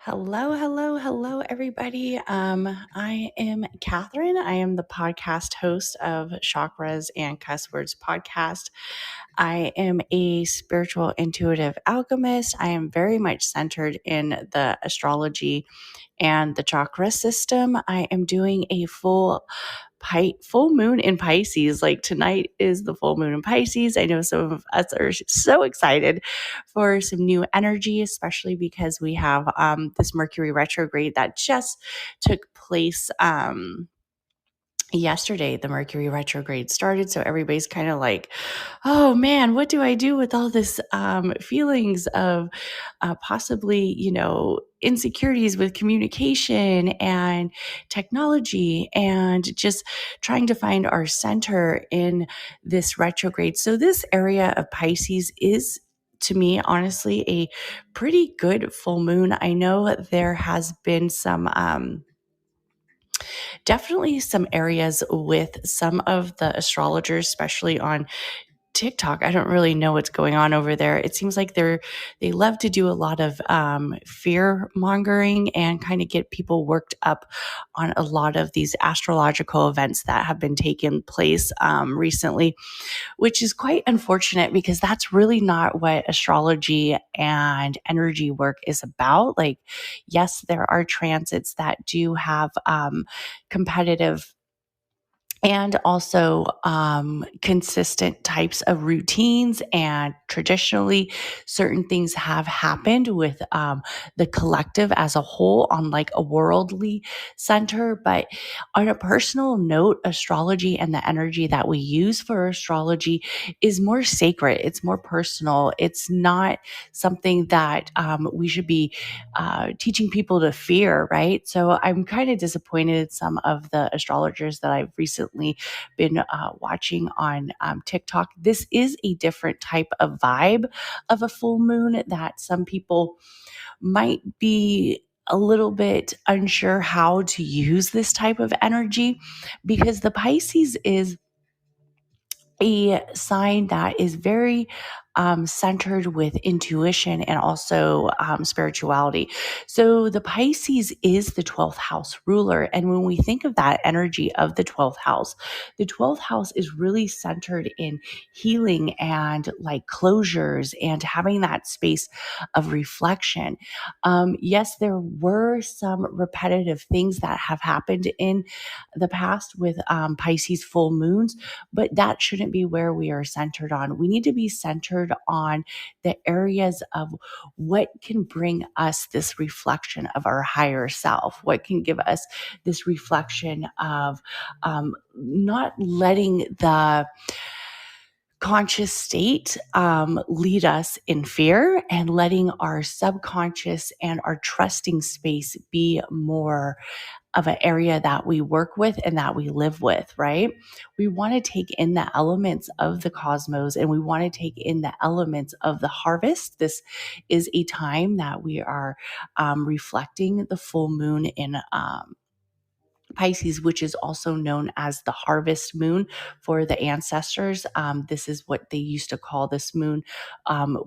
Hello, everybody. I am Catherine. I am the podcast host of Chakras and Cuss Words podcast. I am a spiritual intuitive alchemist. I am very much centered in the astrology and the chakra system. I am doing a full moon in Pisces. Like tonight is the full moon in Pisces. I know some of us are so excited for some new energy, especially because we have this Mercury retrograde that just took place. Yesterday the Mercury retrograde started, so everybody's kind of like, oh man, what do I do with all this feelings of possibly insecurities with communication and technology, and just trying to find our center in this retrograde. So this area of Pisces is, to me, honestly, a pretty good full moon. I know there has been definitely some areas with some of the astrologers, especially on TikTok. I don't really know what's going on over there. It seems like they love to do a lot of fear mongering and kind of get people worked up on a lot of these astrological events that have been taking place recently, which is quite unfortunate because that's really not what astrology and energy work is about. Like, yes, there are transits that do have competitive and also consistent types of routines. And traditionally, certain things have happened with the collective as a whole on like a worldly center. But on a personal note, astrology and the energy that we use for astrology is more sacred. It's more personal. It's not something that we should be teaching people to fear, right? So I'm kind of disappointed some of the astrologers that I've recently been watching on TikTok. This is a different type of vibe of a full moon that some people might be a little bit unsure how to use this type of energy, because the Pisces is a sign that is very centered with intuition and also spirituality. So the Pisces is the 12th house ruler. And when we think of that energy of the 12th house is really centered in healing and like closures and having that space of reflection. Yes, there were some repetitive things that have happened in the past with Pisces full moons, but that shouldn't be where we are centered on. We need to be centered on the areas of what can bring us this reflection of our higher self, what can give us this reflection of not letting the conscious state lead us in fear, and letting our subconscious and our trusting space be more of an area that we work with and that we live with, right? We want to take in the elements of the cosmos, and we want to take in the elements of the harvest. This is a time that we are reflecting the full moon in Pisces, which is also known as the harvest moon for the ancestors. This is what they used to call this moon.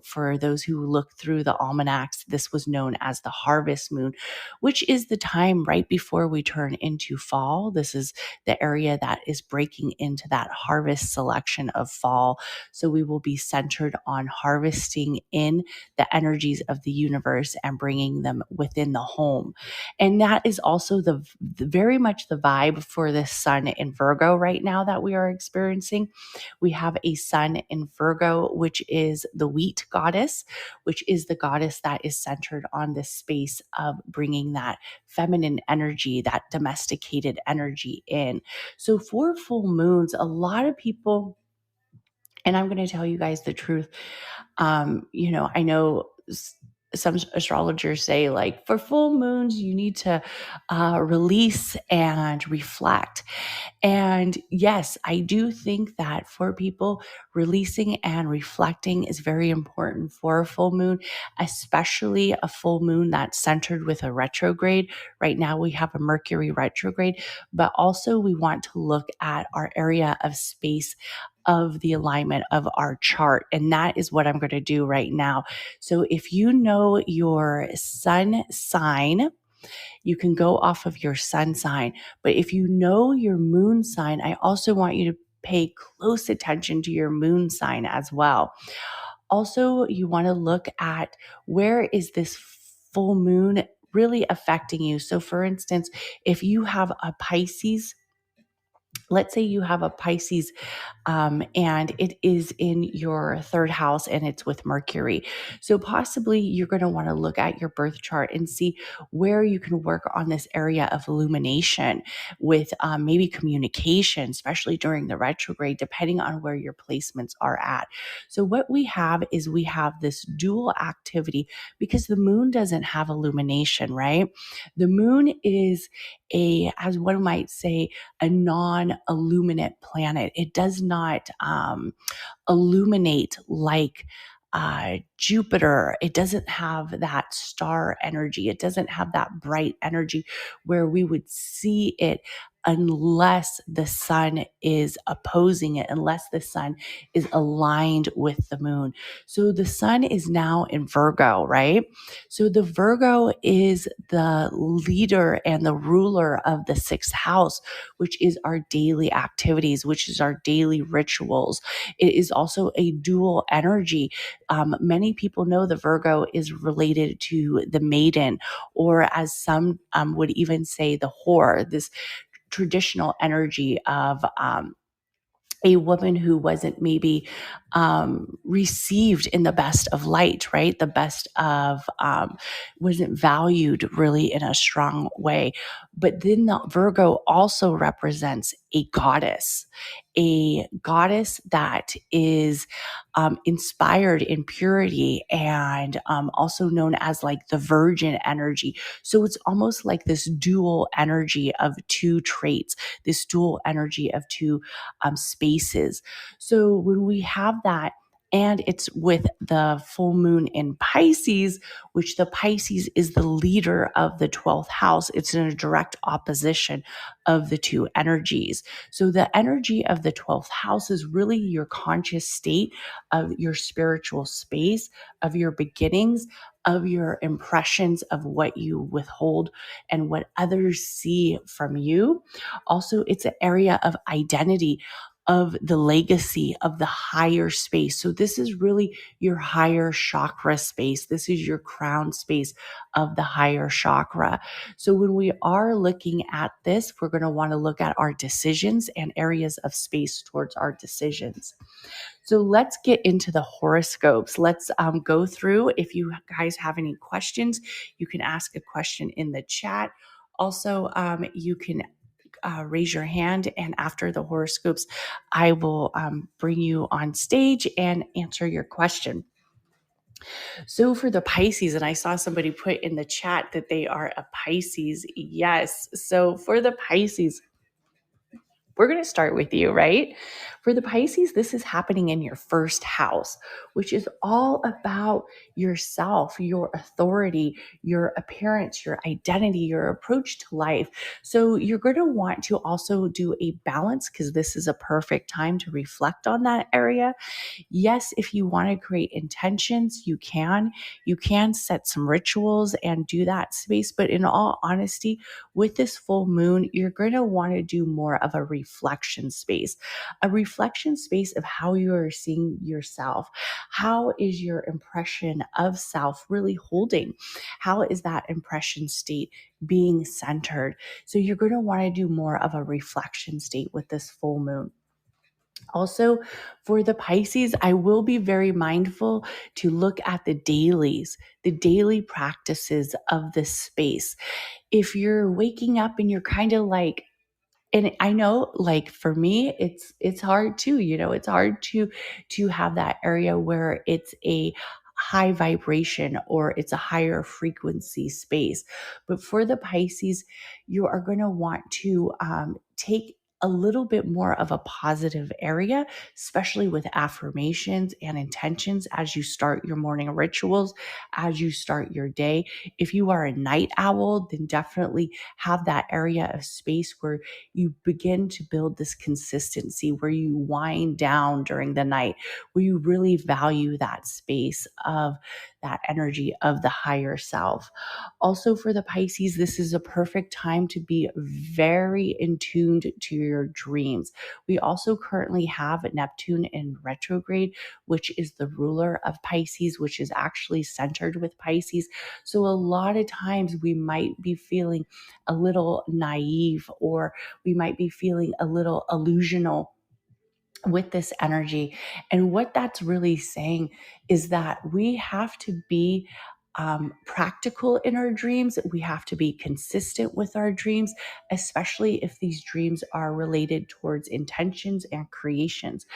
For those who look through the almanacs, this was known as the harvest moon, which is the time right before we turn into fall. This is the area that is breaking into that harvest selection of fall. So we will be centered on harvesting in the energies of the universe and bringing them within the home. And that is also the very much the vibe for this sun in Virgo right now that we are experiencing. We have a sun in Virgo, which is the wheat goddess, which is the goddess that is centered on this space of bringing that feminine energy, that domesticated energy in. So for full moons, a lot of people, and I'm going to tell you guys the truth. I know some astrologers say, like, for full moons, you need to release and reflect. And yes, I do think that for people, releasing and reflecting is very important for a full moon, especially a full moon that's centered with a retrograde. Right now, we have a Mercury retrograde, but also we want to look at our area of space of the alignment of our chart. And that is what I'm going to do right now. So if you know your sun sign, you can go off of your sun sign. But if you know your moon sign, I also want you to pay close attention to your moon sign as well. Also, you want to look at where is this full moon really affecting you. So for instance, if you have a Pisces, let's say you have a Pisces and it is in your third house and it's with Mercury. So possibly you're going to want to look at your birth chart and see where you can work on this area of illumination with maybe communication, especially during the retrograde, depending on where your placements are at. So what we have is we have this dual activity because the moon doesn't have illumination, right? The moon is as one might say, a non-illuminate planet. It does not illuminate like Jupiter. It doesn't have that star energy. It doesn't have that bright energy where we would see it unless the sun is opposing it, unless the sun is aligned with the moon. So the sun is now in Virgo, right? So the Virgo is the leader and the ruler of the sixth house, which is our daily activities, which is our daily rituals. It is also a dual energy. Many people know the Virgo is related to the maiden, or as some would even say, the whore, this traditional energy of a woman who wasn't maybe received in the best of light, right? The best of wasn't valued really in a strong way. But then the Virgo also represents a goddess that is inspired in purity and also known as like the virgin energy. So it's almost like this dual energy of two traits, this dual energy of two spaces. So when we have that, and it's with the full moon in Pisces, which the Pisces is the leader of the 12th house. It's in a direct opposition of the two energies. So the energy of the 12th house is really your conscious state of your spiritual space, of your beginnings, of your impressions of what you withhold and what others see from you. Also, it's an area of identity, of the legacy of the higher space. So this is really your higher chakra space. This is your crown space of the higher chakra. So when we are looking at this, we're going to want to look at our decisions and areas of space towards our decisions. So let's get into the horoscopes. Let's go through. If you guys have any questions, you can ask a question in the chat. Also, you can raise your hand, and after the horoscopes, I will bring you on stage and answer your question. So for the Pisces, and I saw somebody put in the chat that they are a Pisces. Yes. So for the Pisces, we're going to start with you, right? For the Pisces, this is happening in your first house, which is all about yourself, your authority, your appearance, your identity, your approach to life. So you're going to want to also do a balance because this is a perfect time to reflect on that area. Yes, if you want to create intentions, you can. You can set some rituals and do that space. But in all honesty, with this full moon, you're going to want to do more of a reflection space of how you are seeing yourself. How is your impression of self really holding? How is that impression state being centered? So you're going to want to do more of a reflection state with this full moon. Also, for the Pisces, I will be very mindful to look at the dailies, the daily practices of this space. If you're waking up and you're kind of like, and I know like for me it's hard too, it's hard to have that area where it's a high vibration or it's a higher frequency space. But for the Pisces, you are going to want to take a little bit more of a positive area, especially with affirmations and intentions as you start your morning rituals, as you start your day. If you are a night owl, then definitely have that area of space where you begin to build this consistency, where you wind down during the night, where you really value that space of that energy of the higher self. Also, for the Pisces, this is a perfect time to be very in tuned to your dreams. We also currently have Neptune in retrograde, which is the ruler of Pisces, which is actually centered with Pisces. So, a lot of times we might be feeling a little naive, or we might be feeling a little illusional with this energy. And what that's really saying is that we have to be practical in our dreams. We have to be consistent with our dreams, especially if these dreams are related towards intentions and creations.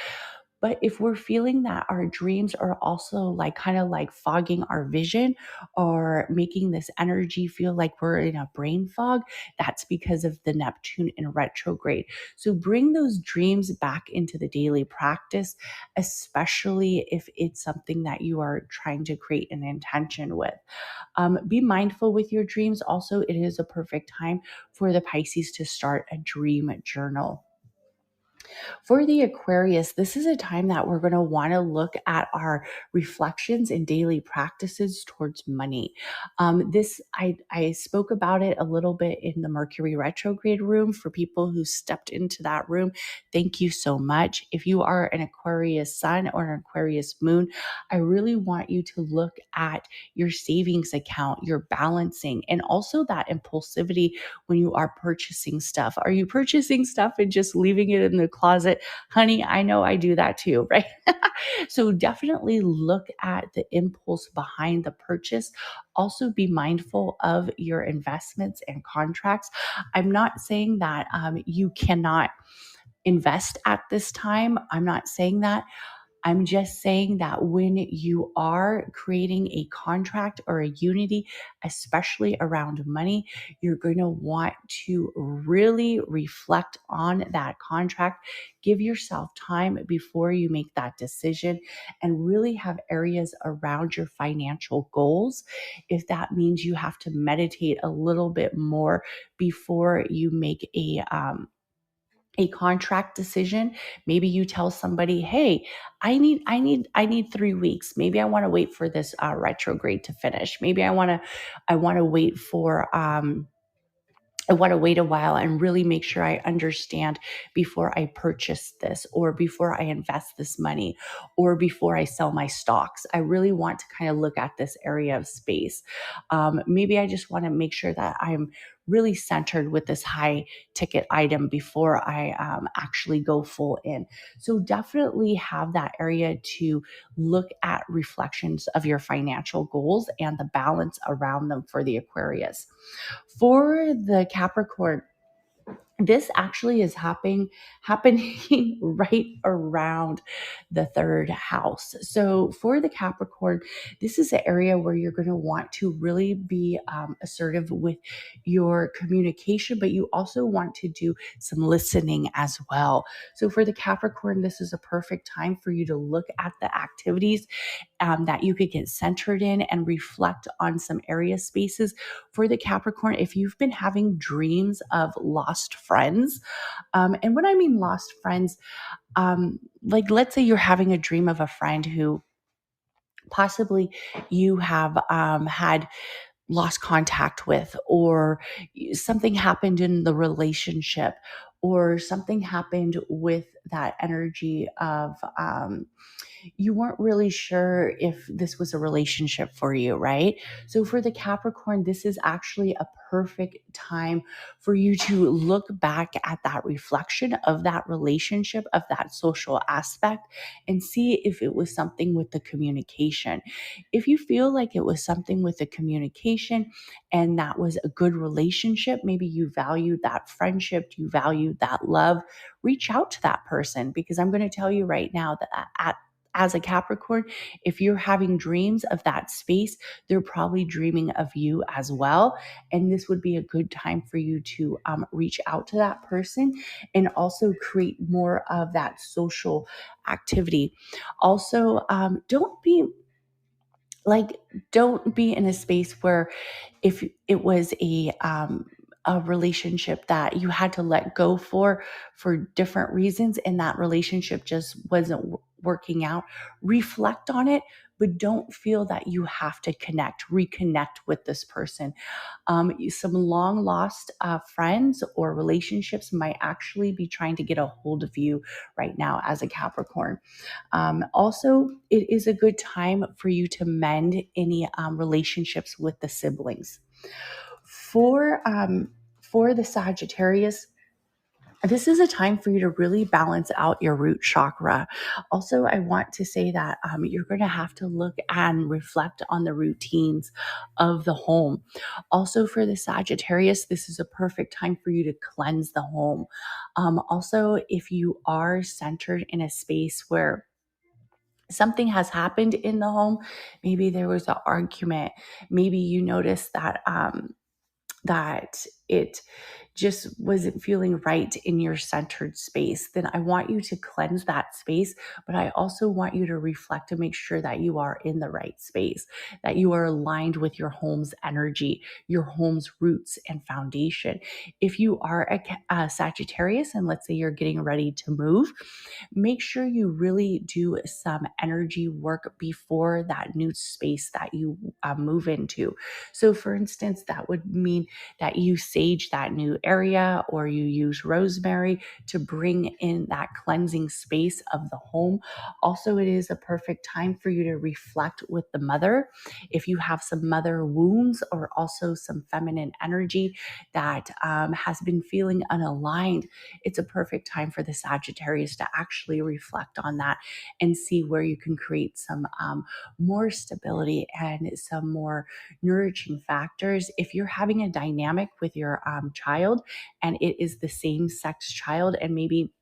But if we're feeling that our dreams are also like kind of like fogging our vision, or making this energy feel like we're in a brain fog, that's because of the Neptune in retrograde. So bring those dreams back into the daily practice, especially if it's something that you are trying to create an intention with. Be mindful with your dreams. Also, it is a perfect time for the Pisces to start a dream journal. For the Aquarius, this is a time that we're going to want to look at our reflections and daily practices towards money. I spoke about it a little bit in the Mercury retrograde room. For people who stepped into that room, thank you so much. If you are an Aquarius sun or an Aquarius moon, I really want you to look at your savings account, your balancing, and also that impulsivity when you are purchasing stuff. Are you purchasing stuff and just leaving it in the closet? Honey, I know I do that too, right? So definitely look at the impulse behind the purchase. Also be mindful of your investments and contracts. I'm not saying that you cannot invest at this time. I'm not saying that. I'm just saying that when you are creating a contract or a unity, especially around money, you're going to want to really reflect on that contract. Give yourself time before you make that decision, and really have areas around your financial goals. If that means you have to meditate a little bit more before you make a contract decision. Maybe you tell somebody, hey, I need 3 weeks. Maybe I want to wait for this retrograde to finish. Maybe I want to wait for I want to wait a while and really make sure I understand before I purchase this, or before I invest this money, or before I sell my stocks. I really want to kind of look at this area of space. Maybe I just want to make sure that I'm really centered with this high ticket item before I actually go full in. So definitely have that area to look at reflections of your financial goals and the balance around them for the Aquarius. For the Capricorn, this actually is happening right around the third house. So for the Capricorn, this is an area where you're going to want to really be assertive with your communication, but you also want to do some listening as well. So for the Capricorn, this is a perfect time for you to look at the activities that you could get centered in, and reflect on some area spaces. For the Capricorn, if you've been having dreams of lost friends, and when I mean lost friends, like let's say you're having a dream of a friend who possibly you have had lost contact with, or something happened in the relationship, or something happened with that energy of you weren't really sure if this was a relationship for you, right? So for the Capricorn, this is actually a perfect time for you to look back at that reflection of that relationship, of that social aspect, and see if it was something with the communication. If you feel like it was something with the communication and that was a good relationship, maybe you valued that friendship, you valued that love, reach out to that person, because I'm going to tell you right now that as a Capricorn, if you're having dreams of that space, they're probably dreaming of you as well. And this would be a good time for you to reach out to that person and also create more of that social activity. Also, don't be in a space where if it was a relationship that you had to let go for different reasons and that relationship just wasn't working out, reflect on it, but don't feel that you have to reconnect with this person. Some long lost friends or relationships might actually be trying to get a hold of you right now as a Capricorn. Also, it is a good time for you to mend any relationships with the siblings. For the Sagittarius, this is a time for you to really balance out your root chakra. Also, I want to say that you're going to have to look and reflect on the routines of the home. Also, for the Sagittarius, this is a perfect time for you to cleanse the home. Also, if you are centered in a space where something has happened in the home, maybe there was an argument, maybe you noticed that it just wasn't feeling right in your centered space, then I want you to cleanse that space. But I also want you to reflect to make sure that you are in the right space, that you are aligned with your home's energy, your home's roots and foundation. If you are a Sagittarius and let's say you're getting ready to move, make sure you really do some energy work before that new space that you move into. So, for instance, that would mean that you sage that new area or you use rosemary to bring in that cleansing space of the home. Also, it is a perfect time for you to reflect with the mother. If you have some mother wounds or also some feminine energy that has been feeling unaligned, it's a perfect time for the Sagittarius to actually reflect on that and see where you can create some more stability and some more nourishing factors. If you're having a dynamic with your child and it is the same sex child, and maybe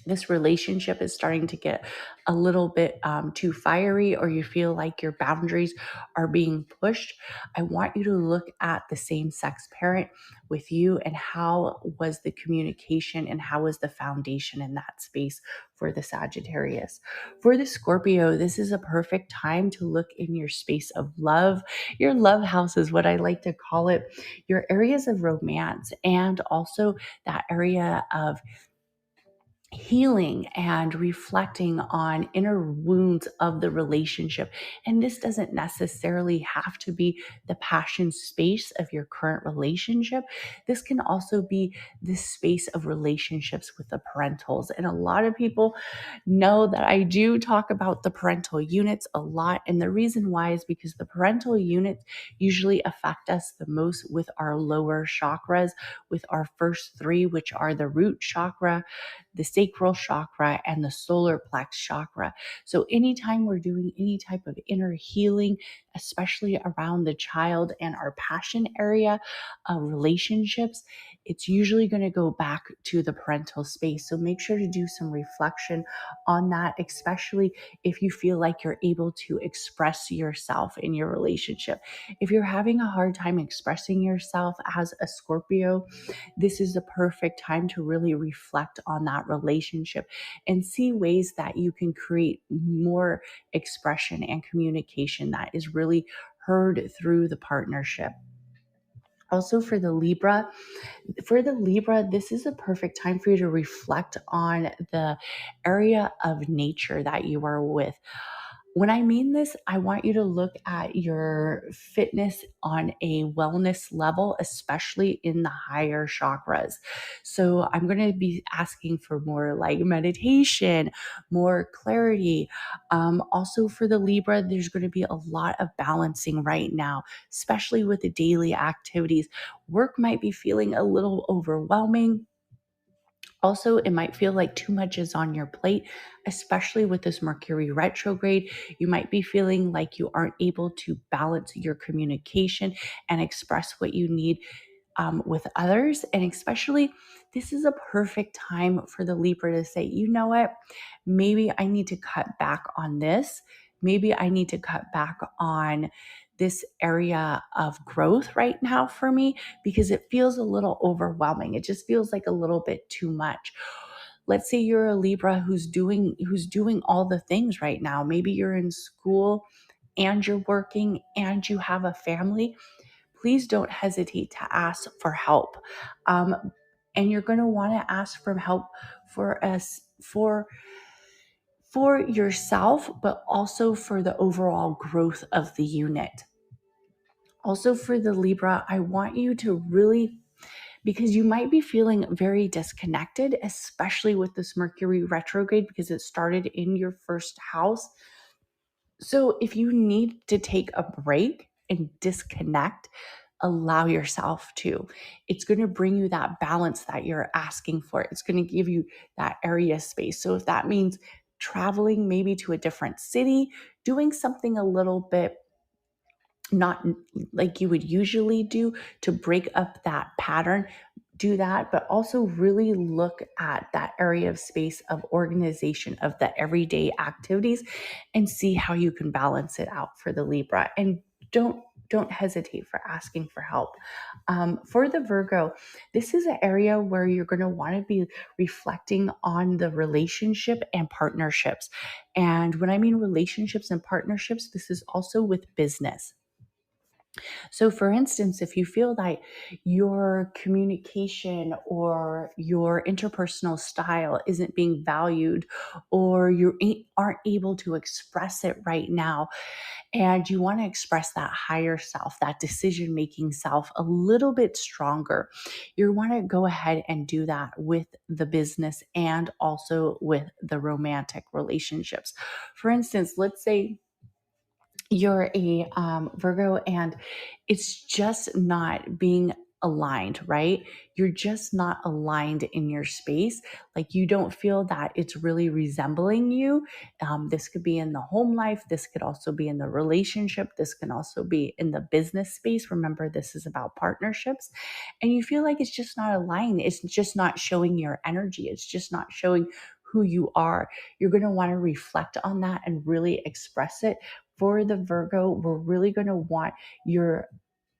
this relationship is starting to get a little bit too fiery, or you feel like your boundaries are being pushed, I want you to look at the same sex parent with you and how was the communication and how was the foundation in that space for the Sagittarius. For the Scorpio, this is a perfect time to look in your space of love. Your love house is what I like to call it, your areas of romance, and also that area of healing and reflecting on inner wounds of the relationship. And this doesn't necessarily have to be the passion space of your current relationship. This can also be this space of relationships with the parentals. And a lot of people know that I do talk about the parental units a lot. And the reason why is because the parental units usually affect us the most with our lower chakras, with our first three, which are the root chakra, the sacral chakra, and the solar plex chakra. So anytime we're doing any type of inner healing, especially around the child and our passion area of relationships, it's usually going to go back to the parental space. So make sure to do some reflection on that, especially if you feel like you're able to express yourself in your relationship. If you're having a hard time expressing yourself as a Scorpio, this is the perfect time to really reflect on that relationship and see ways that you can create more expression and communication that is really heard through the partnership. Also, for the Libra, this is a perfect time for you to reflect on the area of nature that you are with. When I mean this, I want you to look at your fitness on a wellness level, especially in the higher chakras. So I'm going to be asking for more like meditation, more clarity. Also for the Libra, there's going to be a lot of balancing right now, especially with the daily activities. Work might be feeling a little overwhelming. Also, it might feel like too much is on your plate, especially with this Mercury retrograde. You might be feeling like you aren't able to balance your communication and express what you need with others. And especially, this is a perfect time for the Libra to say, you know what, maybe I need to cut back on this. Maybe I need to cut back on this area of growth right now for me because it feels a little overwhelming. It just feels like a little bit too much. Let's say you're a Libra who's doing all the things right now. Maybe you're in school and you're working and you have a family. Please don't hesitate to ask for help. And you're going to want to ask for help for us for yourself, but also for the overall growth of the unit. Also for the Libra, I want you to really, because you might be feeling very disconnected, especially with this Mercury retrograde because it started in your first house. So if you need to take a break and disconnect, allow yourself to. It's going to bring you that balance that you're asking for. It's going to give you that area space. So if that means traveling maybe to a different city, doing something a little bit not like you would usually do to break up that pattern, do that, but also really look at that area of space of organization of the everyday activities and see how you can balance it out for the Libra. And don't hesitate for asking for help. For the Virgo, this is an area where you're going to want to be reflecting on the relationship and partnerships. And when I mean relationships and partnerships, this is also with business. So, for instance, if you feel that your communication or your interpersonal style isn't being valued, or you aren't able to express it right now, and you want to express that higher self, that decision making self a little bit stronger, you want to go ahead and do that with the business and also with the romantic relationships. For instance, let's say you're a Virgo and it's just not being aligned, right? You're just not aligned in your space. Like you don't feel that it's really resembling you. This could be in the home life. This could also be in the relationship. This can also be in the business space. Remember, this is about partnerships. And you feel like it's just not aligned. It's just not showing your energy. It's just not showing who you are. You're going to want to reflect on that and really express it. For the Virgo, we're really going to want your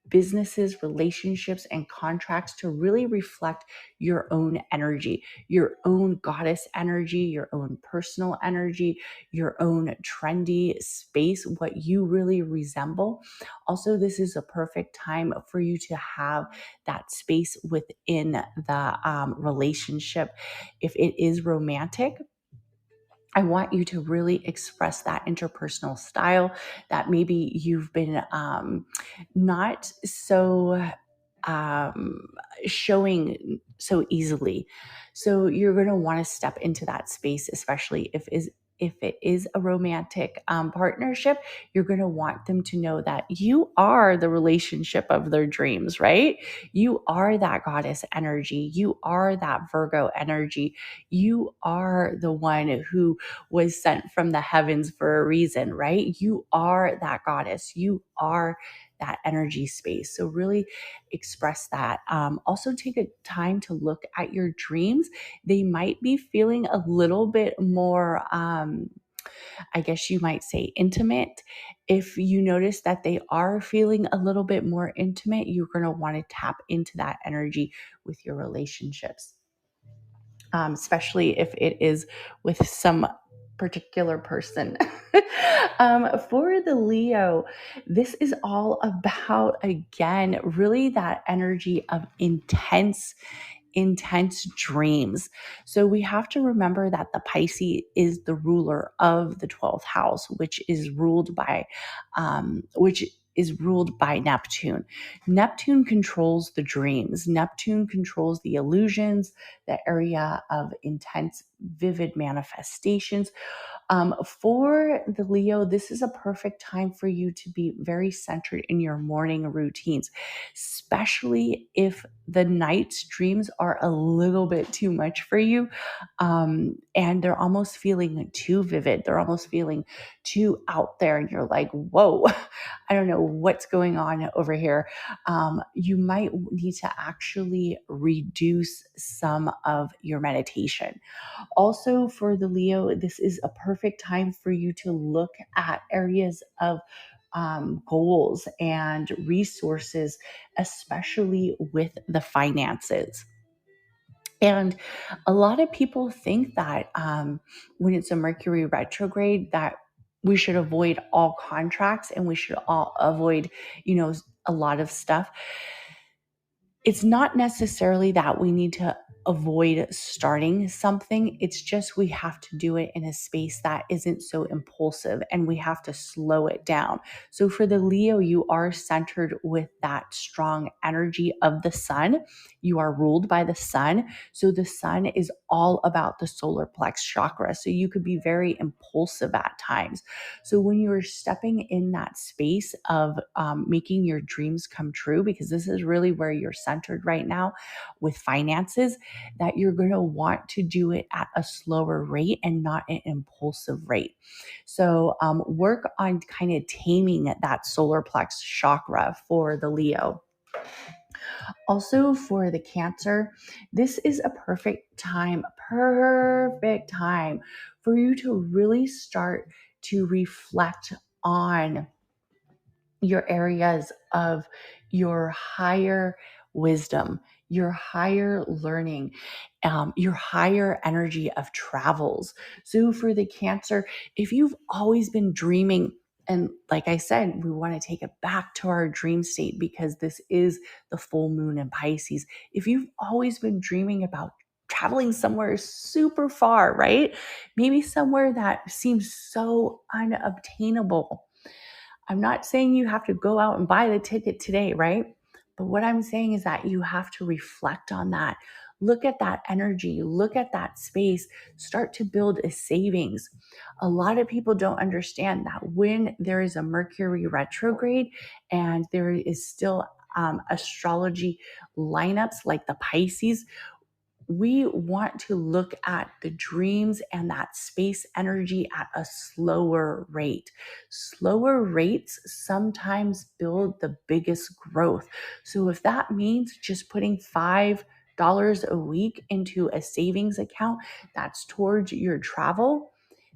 businesses, relationships, and contracts to really reflect your own energy, your own goddess energy, your own personal energy, your own trendy space, what you really resemble. Also, this is a perfect time for you to have that space within the relationship. If it is romantic, I want you to really express that interpersonal style that maybe you've been not so um, showing so easily. So you're going to want to step into that space, especially if it is a romantic partnership. You're going to want them to know that you are the relationship of their dreams, right? You are that goddess energy. You are that Virgo energy. You are the one who was sent from the heavens for a reason, right? You are that goddess. You are that energy space. So really express that. Also take a time to look at your dreams. They might be feeling a little bit more, I guess you might say, intimate. If you notice that they are feeling a little bit more intimate, you're going to want to tap into that energy with your relationships. Especially if it is with some particular person. For the Leo, this is all about, again, really that energy of intense dreams. So we have to remember that the Pisces is the ruler of the 12th house, which is ruled by Neptune. Neptune controls the dreams. Neptune controls the illusions, the area of intense, vivid manifestations. For the Leo, this is a perfect time for you to be very centered in your morning routines, especially if the night's dreams are a little bit too much for you, and they're almost feeling too vivid. They're almost feeling too out there, and you're like, whoa, I don't know what's going on over here. You might need to actually reduce some of your meditation. Also, for the Leo, this is a perfect time for you to look at areas of goals and resources, especially with the finances. And a lot of people think that when it's a Mercury retrograde, that we should avoid all contracts and we should all avoid, a lot of stuff. It's not necessarily that we need to avoid starting something. It's just we have to do it in a space that isn't so impulsive and we have to slow it down. So for the Leo, you are centered with that strong energy of the sun. You are ruled by the sun. So the sun is all about the solar plex chakra. So you could be very impulsive at times. So when you're stepping in that space of making your dreams come true, because this is really where you're centered right now with finances, that you're going to want to do it at a slower rate and not an impulsive rate. So work on kind of taming that solar plex chakra for the Leo. Also for the Cancer, this is a perfect time for you to really start to reflect on your areas of your higher wisdom, your higher learning, your higher energy of travels. So for the Cancer, if you've always been dreaming, and like I said, we want to take it back to our dream state because this is the full moon in Pisces. If you've always been dreaming about traveling somewhere super far, right? Maybe somewhere that seems so unobtainable. I'm not saying you have to go out and buy the ticket today, right? But what I'm saying is that you have to reflect on that. Look at that energy, look at that space, start to build a savings. A lot of people don't understand that when there is a Mercury retrograde and there is still astrology lineups like the Pisces, we want to look at the dreams and that space energy at a slower rate. Slower rates sometimes build the biggest growth. So if that means just putting $5 a week into a savings account that's towards your travel,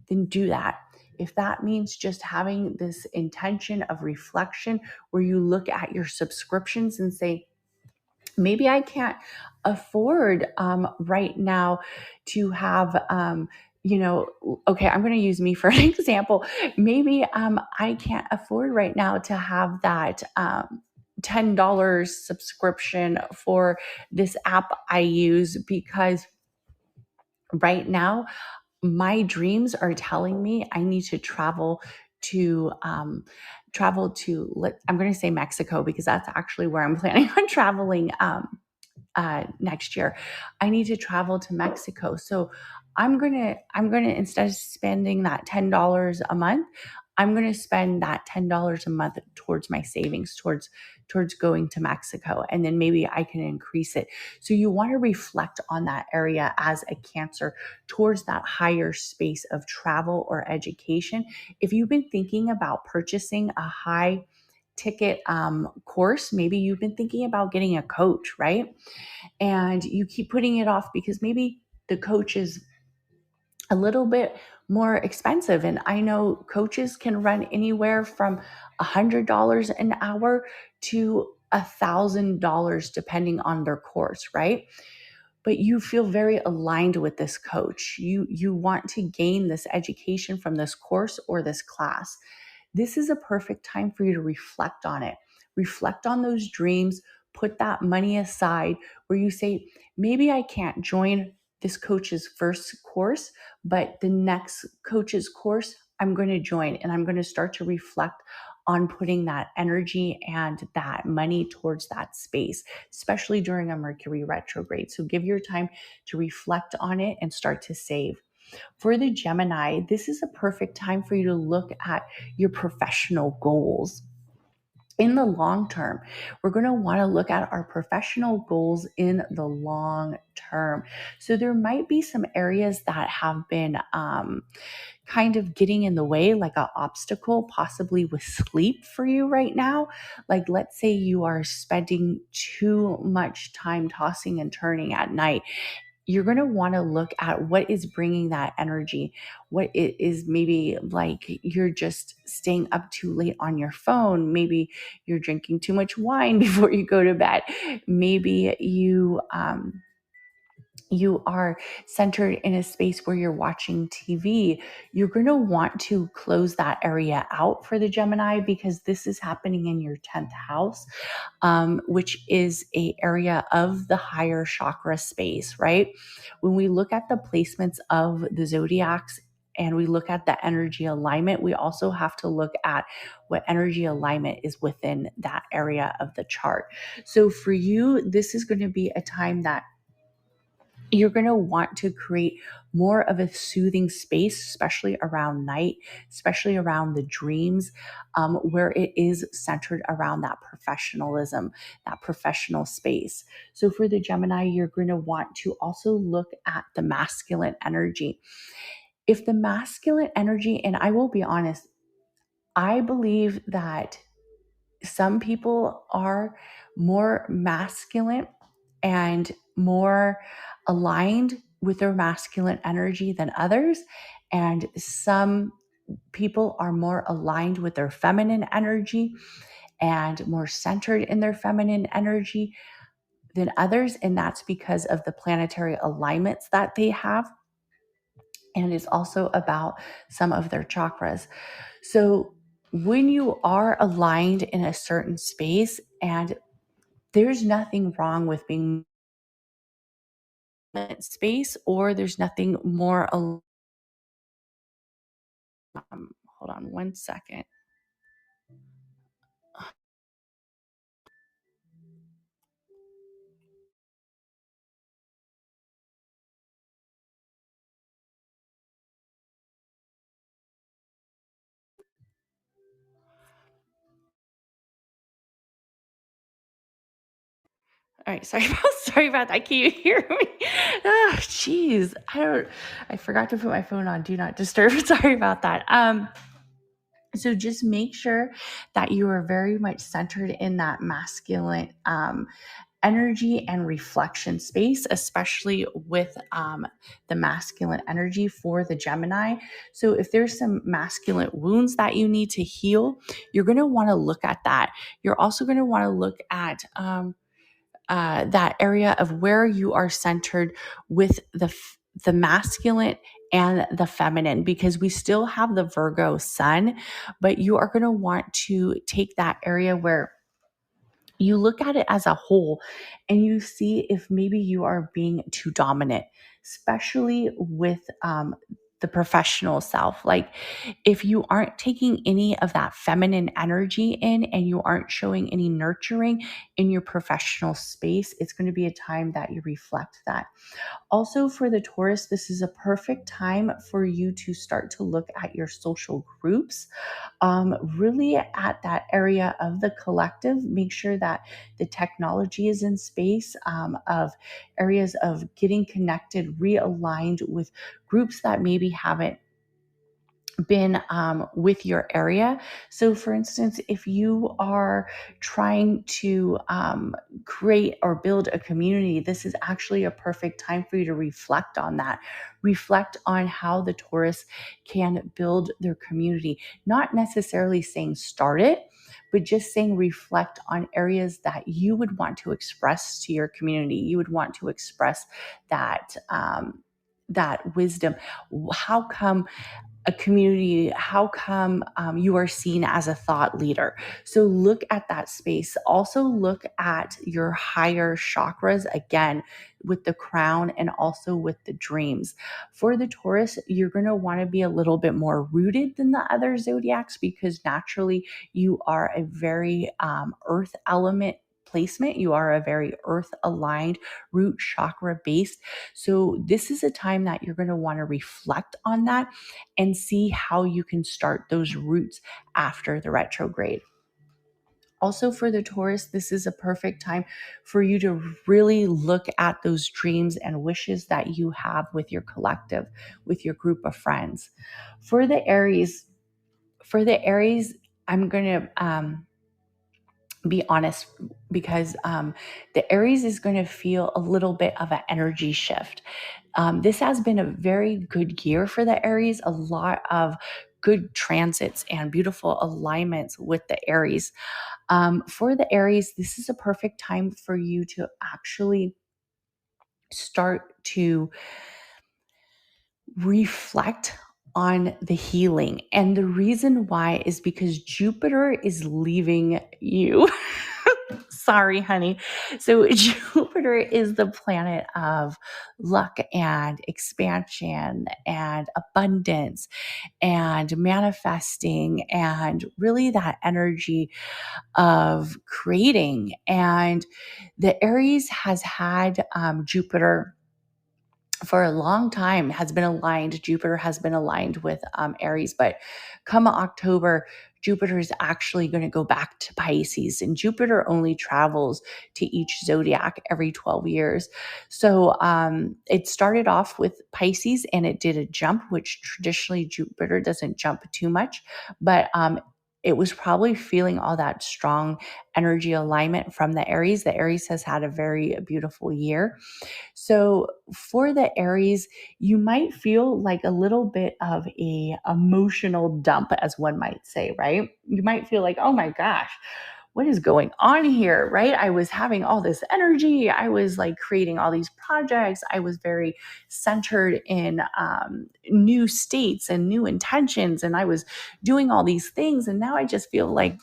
then do that. If that means just having this intention of reflection where you look at your subscriptions and say, maybe I can't afford right now to have, okay, I'm going to use me for an example. Maybe I can't afford right now to have that $10 subscription for this app I use because right now my dreams are telling me I need to to I'm going to say Mexico because that's actually where I'm planning on traveling next year. I need to travel to Mexico. So I'm gonna instead of spending that $10 a month, I'm gonna spend that $10 a month towards my savings, towards going to Mexico. And then maybe I can increase it. So you want to reflect on that area as a Cancer towards that higher space of travel or education. If you've been thinking about purchasing a high ticket course, maybe you've been thinking about getting a coach, right? And you keep putting it off because maybe the coach is a little bit more expensive. And I know coaches can run anywhere from $100 an hour to $1,000 depending on their course, right? But you feel very aligned with this coach. You want to gain this education from this course or this class. This is a perfect time for you to reflect on it. Reflect on those dreams, put that money aside where you say, maybe I can't join this coach's first course, but the next coach's course I'm going to join and I'm going to start to reflect on putting that energy and that money towards that space, especially during a Mercury retrograde. So give your time to reflect on it and start to save. For the Gemini, this is a perfect time for you to look at your professional goals. In the long term, we're going to want to look at our professional goals in the long term. So there might be some areas that have been kind of getting in the way, like an obstacle, possibly with sleep for you right now. Like, let's say you are spending too much time tossing and turning at night. You're going to want to look at what is bringing that energy. What it is, maybe like you're just staying up too late on your phone. Maybe you're drinking too much wine before you go to bed. Maybe you are centered in a space where you're watching TV. You're going to want to close that area out for the Gemini, because this is happening in your 10th house, which is a area of the higher chakra space, right? When we look at the placements of the zodiacs and we look at the energy alignment, we also have to look at what energy alignment is within that area of the chart. So for you, this is going to be a time that you're going to want to create more of a soothing space, especially around night, especially around the dreams, where it is centered around that professionalism, that professional space. So for the Gemini, you're going to want to also look at the masculine energy. If the masculine energy, and I will be honest, I believe that some people are more masculine and more aligned with their masculine energy than others. And some people are more aligned with their feminine energy and more centered in their feminine energy than others. And that's because of the planetary alignments that they have. And it's also about some of their chakras. So when you are aligned in a certain space, and there's nothing wrong with being in space, or there's nothing more. Hold on one second. All right, sorry about sorry about that. Can you hear me? Oh, jeez. I forgot to put my phone on do not disturb. Sorry about that. So just make sure that you are very much centered in that masculine energy and reflection space, especially with the masculine energy for the Gemini. So if there's some masculine wounds that you need to heal, you're going to want to look at that. You're also going to want to look at that area of where you are centered with the masculine and the feminine, because we still have the Virgo sun, but you are going to want to take that area where you look at it as a whole and you see if maybe you are being too dominant, especially with the professional self. Like, if you aren't taking any of that feminine energy in and you aren't showing any nurturing in your professional space, it's going to be a time that you reflect that. Also, for the Taurus, this is a perfect time for you to start to look at your social groups, really at that area of the collective. Make sure that the technology is in space, of areas of getting connected, realigned with groups that maybe haven't been with your area. So, for instance, if you are trying to create or build a community, this is actually a perfect time for you to reflect on that. Reflect on how the Taurus can build their community, not necessarily saying start it, but just saying reflect on areas that you would want to express to your community. You would want to express that. That wisdom. How come a community, how come you are seen as a thought leader? So look at that space. Also look at your higher chakras, again with the crown and also with the dreams. For the Taurus, you're going to want to be a little bit more rooted than the other zodiacs, because naturally you are a very earth element placement. You are a very earth aligned, root chakra based. So this is a time that you're going to want to reflect on that and see how you can start those roots after the retrograde. Also for the Taurus, this is a perfect time for you to really look at those dreams and wishes that you have with your collective, with your group of friends. For the Aries, I'm going to be honest, because the Aries is going to feel a little bit of an energy shift. This has been a very good year for the Aries, a lot of good transits and beautiful alignments with the Aries. For the Aries, this is a perfect time for you to actually start to reflect on the healing. And the reason why is because Jupiter is leaving you. Sorry, honey. So, Jupiter is the planet of luck and expansion and abundance and manifesting and really that energy of creating. And the Aries has had Jupiter for a long time, has been aligned. Jupiter has been aligned with Aries, but come October, Jupiter is actually going to go back to Pisces, and Jupiter only travels to each zodiac every 12 years. So it started off with Pisces and it did a jump, which traditionally Jupiter doesn't jump too much, but it was probably feeling all that strong energy alignment from the Aries. The Aries has had a very beautiful year. So for the Aries, you might feel like a little bit of a emotional dump, as one might say, right? You might feel like, oh my gosh, what is going on here, right? I was having all this energy. I was like creating all these projects. I was very centered in new states and new intentions, and I was doing all these things. And now I just feel like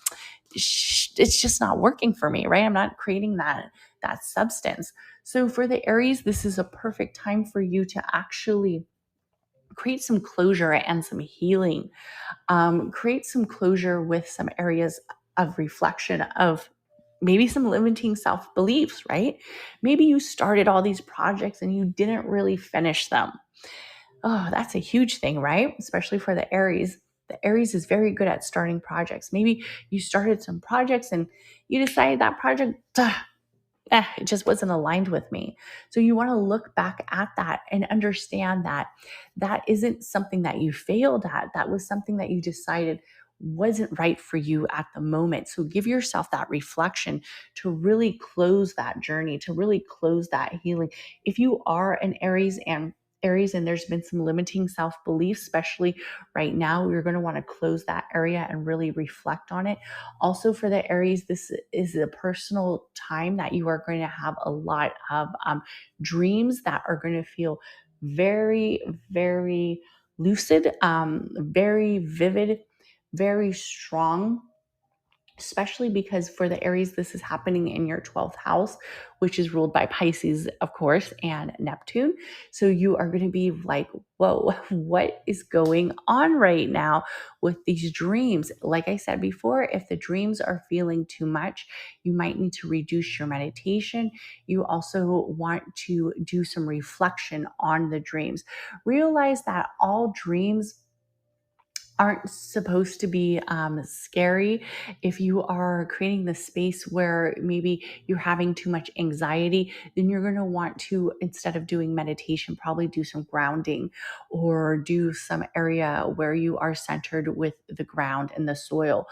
it's just not working for me, right? I'm not creating that substance. So for the Aries, this is a perfect time for you to actually create some closure and some healing. Create some closure with some areas of reflection of maybe some limiting self beliefs, right? Maybe you started all these projects and you didn't really finish them. Oh, that's a huge thing, right? Especially for the Aries. The Aries is very good at starting projects. Maybe you started some projects and you decided that project, it just wasn't aligned with me. So you want to look back at that and understand that that isn't something that you failed at. That was something that you decided wasn't right for you at the moment. So give yourself that reflection to really close that journey, to really close that healing. If you are an Aries and there's been some limiting self-belief, especially right now, you're going to want to close that area and really reflect on it. Also for the Aries, this is a personal time that you are going to have a lot of dreams that are going to feel very, very lucid, very vivid, very strong, especially because for the Aries, this is happening in your 12th house, which is ruled by Pisces, of course, and Neptune. So you are going to be like, whoa, what is going on right now with these dreams? Like I said before, if the dreams are feeling too much, you might need to reduce your meditation. You also want to do some reflection on the dreams. Realize that all dreams aren't supposed to be scary. If you are creating the space where maybe you're having too much anxiety, then you're going to want to, instead of doing meditation, probably do some grounding or do some area where you are centered with the ground and the soil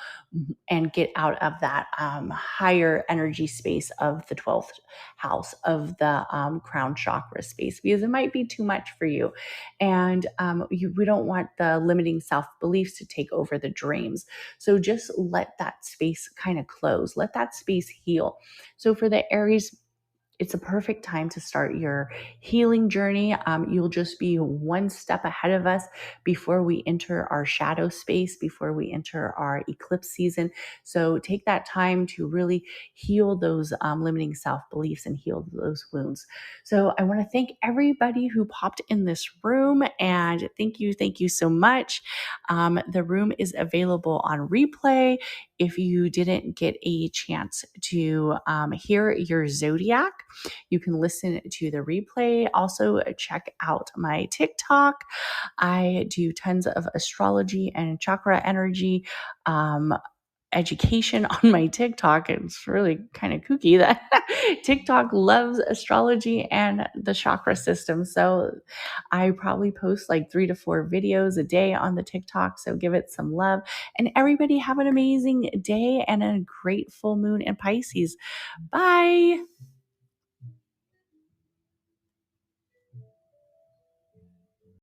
and get out of that higher energy space of the 12th house of the crown chakra space, because it might be too much for you. And we don't want the limiting self beliefs to take over the dreams. So just let that space kind of close, let that space heal. So for the Aries, it's a perfect time to start your healing journey. You'll just be one step ahead of us before we enter our shadow space, before we enter our eclipse season. So take that time to really heal those limiting self-beliefs and heal those wounds. So I want to thank everybody who popped in this room, and thank you so much. The room is available on replay. If you didn't get a chance to hear your zodiac, you can listen to the replay. Also, check out my TikTok. I do tons of astrology and chakra energy. education on my TikTok. It's really kind of kooky that TikTok loves astrology and the chakra system. So I probably post like 3 to 4 videos a day on the TikTok. So give it some love. And everybody have an amazing day and a great full moon in Pisces. Bye.